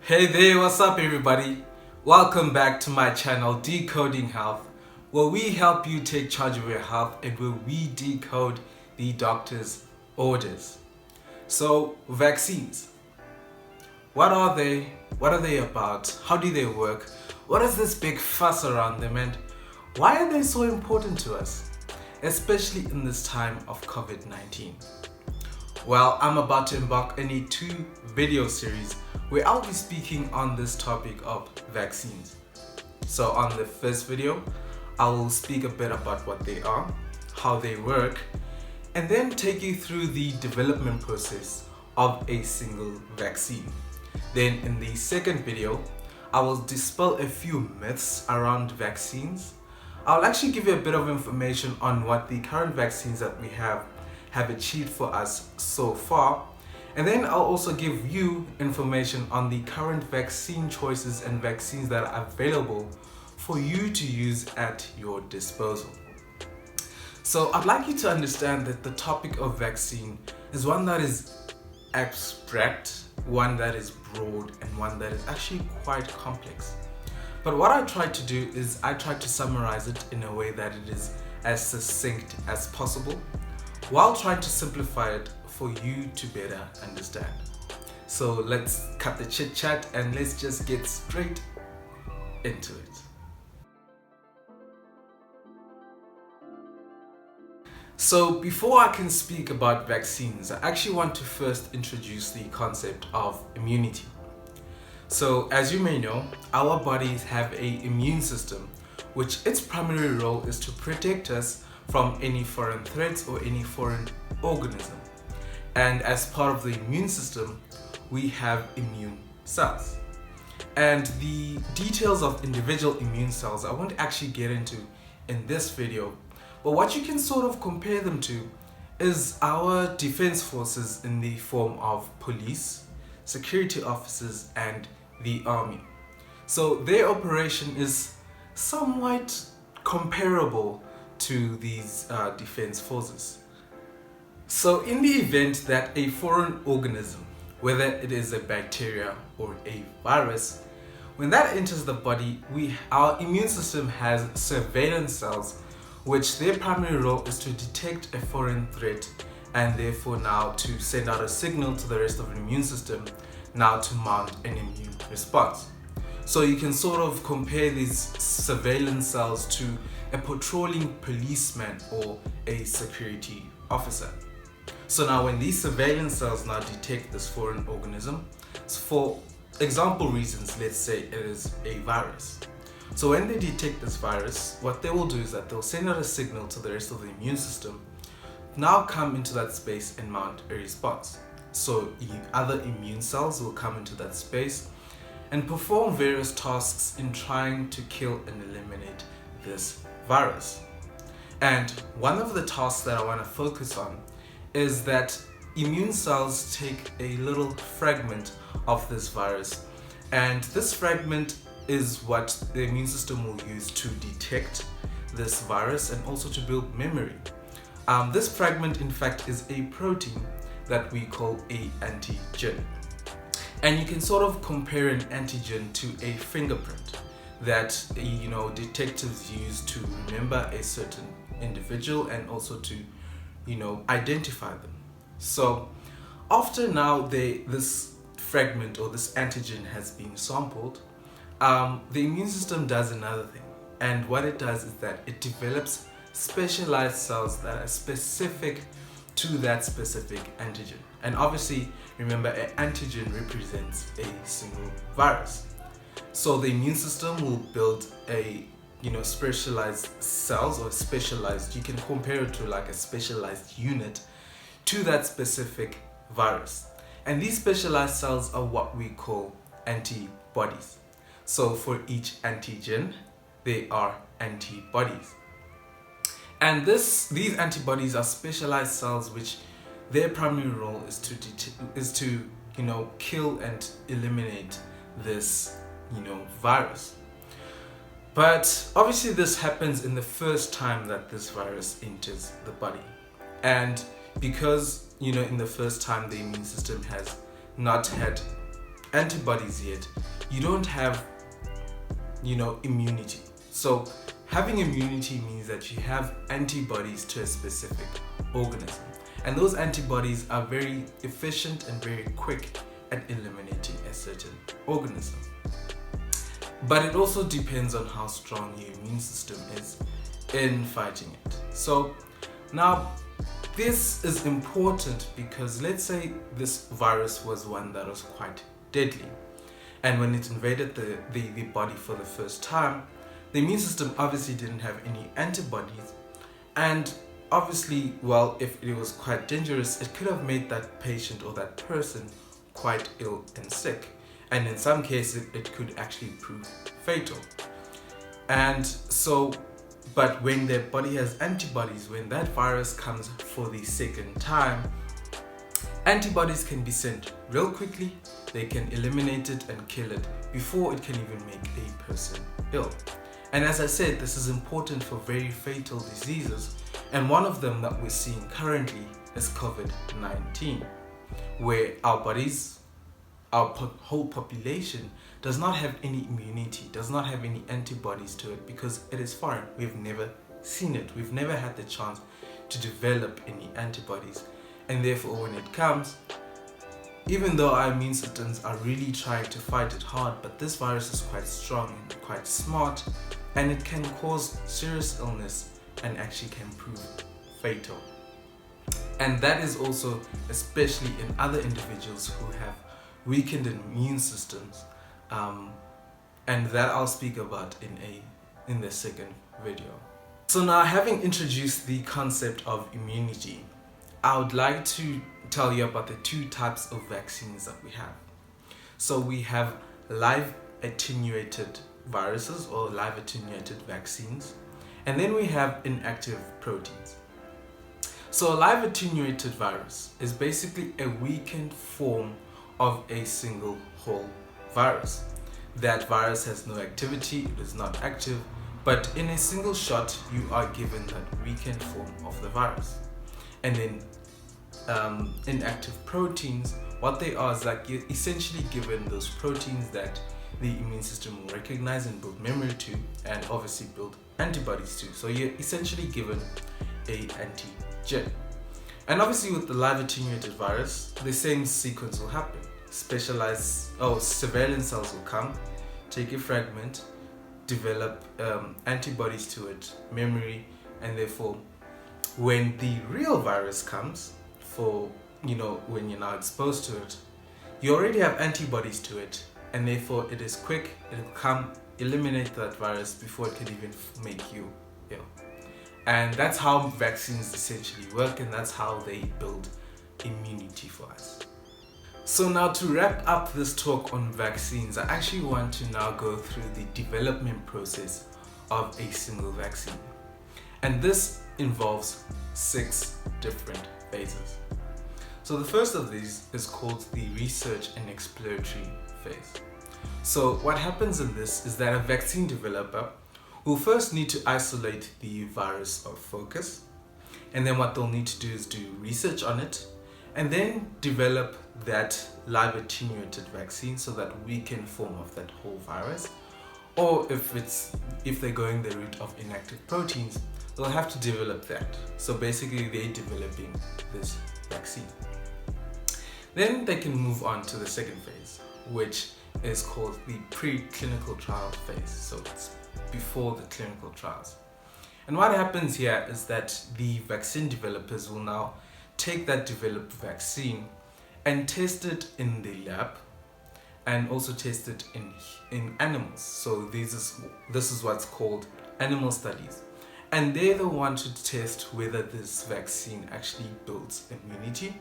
Hey there, what's up everybody? Welcome back to my channel Decoding Health, where we help you take charge of your health and where we decode the doctor's orders. So, vaccines. What are they? What are they about? How do they work? What is this big fuss around them, and why are they so important to us? Especially in this time of COVID-19. Well, I'm about to embark on a 2-video series where I'll be speaking on this topic of vaccines. So on the first video, I will speak a bit about what they are, how they work, and then take you through the development process of a single vaccine. Then in the second video, I will dispel a few myths around vaccines. I'll actually give you a bit of information on what the current vaccines that we have achieved for us so far, and then I'll also give you information on the current vaccine choices and vaccines that are available for you to use at your disposal. So I'd like you to understand that the topic of vaccine is one that is abstract, one that is broad, and one that is actually quite complex. But what I try to do is I try to summarize it in a way that it is as succinct as possible, while trying to simplify it for you to better understand. So let's cut the chit chat and let's just get straight into it. So before I can speak about vaccines, I actually want to first introduce the concept of immunity. So as you may know, our bodies have an immune system, which its primary role is to protect us from any foreign threats or any foreign organism. And as part of the immune system, we have immune cells. And the details of individual immune cells I won't actually get into in this video, but what you can sort of compare them to is our defense forces in the form of police, security officers, and the army. So their operation is somewhat comparable to these defense forces. So in the event that a foreign organism, whether it is a bacteria or a virus, when that enters the body, our immune system has surveillance cells, which their primary role is to detect a foreign threat and therefore now to send out a signal to the rest of the immune system now to mount an immune response. So you can sort of compare these surveillance cells to a patrolling policeman or a security officer. So now when these surveillance cells now detect this foreign organism, for example reasons, let's say it is a virus. So when they detect this virus, what they will do is that they'll send out a signal to the rest of the immune system, now come into that space and mount a response. So other immune cells will come into that space and perform various tasks in trying to kill and eliminate this virus. And one of the tasks that I want to focus on is that immune cells take a little fragment of this virus, and this fragment is what the immune system will use to detect this virus and also to build memory. This fragment in fact is a protein that we call an antigen. And you can sort of compare an antigen to a fingerprint that detectives use to remember a certain individual and also to identify them. So after now this fragment or this antigen has been sampled, the immune system does another thing, and what it does is that it develops specialized cells that are specific to that specific antigen. And obviously remember, an antigen represents a single virus. So the immune system will build a specialized cells, or specialized, you can compare it to like a specialized unit to that specific virus. And these specialized cells are what we call antibodies. So for each antigen, they are antibodies. And these antibodies are specialized cells which their primary role is to kill and eliminate this virus. But obviously this happens in the first time that this virus enters the body. And because in the first time the immune system has not had antibodies yet, you don't have, immunity. So having immunity means that you have antibodies to a specific organism. And those antibodies are very efficient and very quick at eliminating a certain organism. But it also depends on how strong your immune system is in fighting it. So now this is important because let's say this virus was one that was quite deadly. And when it invaded the body for the first time, the immune system obviously didn't have any antibodies. And obviously, well, if it was quite dangerous, it could have made that patient or that person quite ill and sick. And in some cases, it could actually prove fatal. And so, but when the body has antibodies, when that virus comes for the second time, antibodies can be sent real quickly. They can eliminate it and kill it before it can even make a person ill. And as I said, this is important for very fatal diseases. And one of them that we're seeing currently is COVID-19, where our bodies, our whole population does not have any immunity, does not have any antibodies to it because it is foreign. We've never seen it. We've never had the chance to develop any antibodies. And therefore, when it comes, even though our immune systems are really trying to fight it hard, but this virus is quite strong and quite smart, and it can cause serious illness and actually can prove fatal. And that is also especially in other individuals who have weakened immune systems, and that I'll speak about in the second video. So now, having introduced the concept of immunity, I would like to tell you about the two types of vaccines that we have. So we have live attenuated viruses or live attenuated vaccines, and then we have inactive proteins. So a live attenuated virus is basically a weakened form of a single whole virus. That virus has no activity, it is not active, but in a single shot you are given that weakened form of the virus. And then inactive proteins, what they are is like you're essentially given those proteins that the immune system will recognize and build memory to, and obviously build antibodies to. So you're essentially given a antigen. And obviously with the live attenuated virus, the same sequence will happen. Surveillance cells will come, take a fragment, develop antibodies to it, memory, and therefore when the real virus comes, when you're now exposed to it, you already have antibodies to it, and therefore it is quick, it'll come, eliminate that virus before it can even make you ill. And that's how vaccines essentially work, and that's how they build immunity for us. So now, to wrap up this talk on vaccines, I actually want to now go through the development process of a single vaccine. And this involves 6 different phases. So the first of these is called the research and exploratory phase. So what happens in this is that a vaccine developer will first need to isolate the virus of focus, and then what they'll need to do is do research on it, and then develop that live attenuated vaccine, so that weakened form of that whole virus. Or if they're going the route of inactive proteins, they'll have to develop that. So basically they're developing this vaccine. Then they can move on to the second phase, which is called the preclinical trial phase. So it's before the clinical trials. And what happens here is that the vaccine developers will now take that developed vaccine and test it in the lab, and also test it in animals. So this is what's called animal studies. And they're the one to test whether this vaccine actually builds immunity,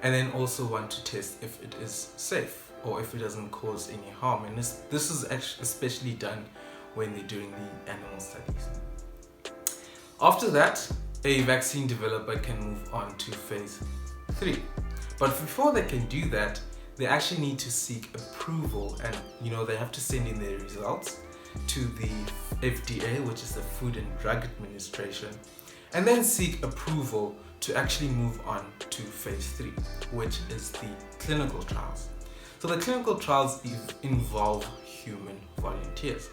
and then also want to test if it is safe or if it doesn't cause any harm. And this is actually especially done when they're doing the animal studies. After that, a vaccine developer can move on to phase 3. But before they can do that, they actually need to seek approval, and they have to send in their results to the FDA, which is the Food and Drug Administration, and then seek approval to actually move on to phase 3, which is the clinical trials. So the clinical trials involve human volunteers.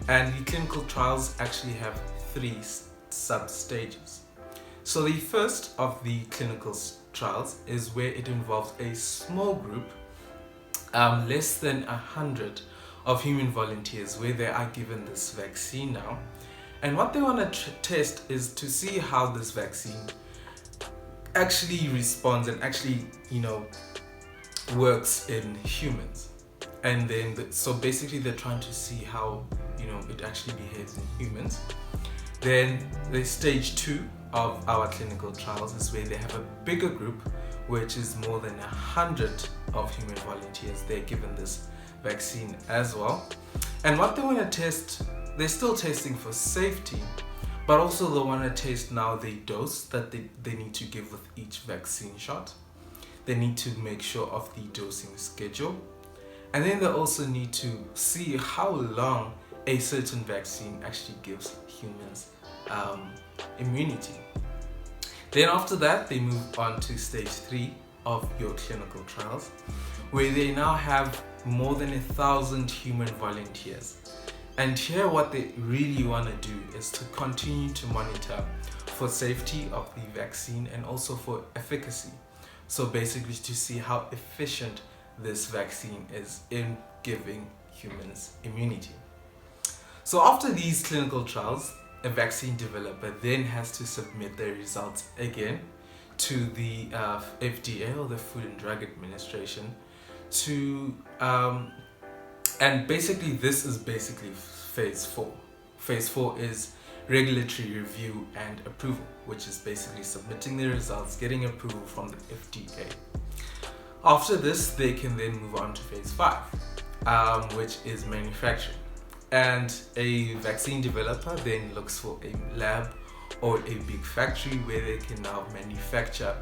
And the clinical trials actually have 3 sub-stages. So the first of the clinical trials is where it involves a small group, less than 100 of human volunteers, where they are given this vaccine now. And what they want to test is to see how this vaccine actually responds and actually, works in humans. And then, so basically they're trying to see how, it actually behaves in humans. Then the stage 2 of our clinical trials is where they have a bigger group, which is more than 100 of human volunteers. They're given this vaccine as well. And what they want to test, they're still testing for safety, but also they want to test now the dose that they need to give with each vaccine shot. They need to make sure of the dosing schedule. And then they also need to see how long a certain vaccine actually gives humans immunity. Then after that, they move on to stage 3 of your clinical trials, where they now have more than 1,000 human volunteers. And here what they really want to do is to continue to monitor for safety of the vaccine and also for efficacy. So basically to see how efficient this vaccine is in giving humans immunity. So after these clinical trials, a vaccine developer then has to submit their results again to the FDA, or the Food and Drug Administration, and basically this is basically phase 4. Phase 4 is regulatory review and approval, which is basically submitting the results, getting approval from the FDA. After this, they can then move on to phase 5, which is manufacturing. And a vaccine developer then looks for a lab or a big factory where they can now manufacture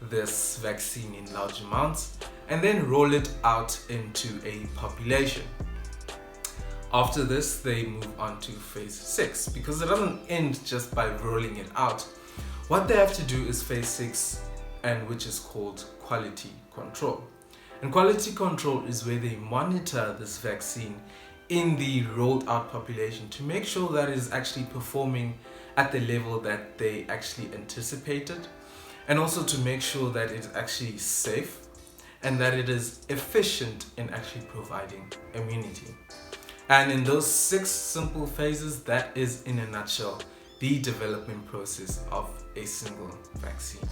this vaccine in large amounts and then roll it out into a population. After this, they move on to phase 6, because it doesn't end just by rolling it out. What they have to do is phase 6, and which is called quality control. And quality control is where they monitor this vaccine in the rolled out population to make sure that it is actually performing at the level that they actually anticipated, and also to make sure that it's actually safe and that it is efficient in actually providing immunity. And in those 6 simple phases, that is in a nutshell the development process of a single vaccine.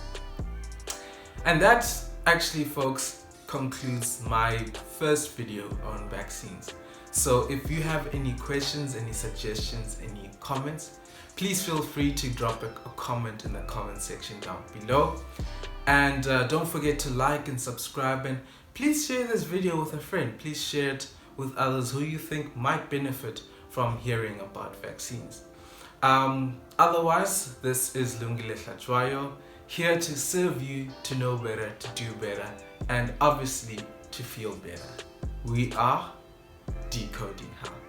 And that actually, folks, concludes my first video on vaccines. So if you have any questions, any suggestions, any comments, please feel free to drop a comment in the comment section down below. And don't forget to like and subscribe, and please share this video with a friend. Please share it with others who you think might benefit from hearing about vaccines. Otherwise, this is Lungile Hlatshwayo, here to serve you, to know better, to do better, and obviously to feel better. We are Decoding Health.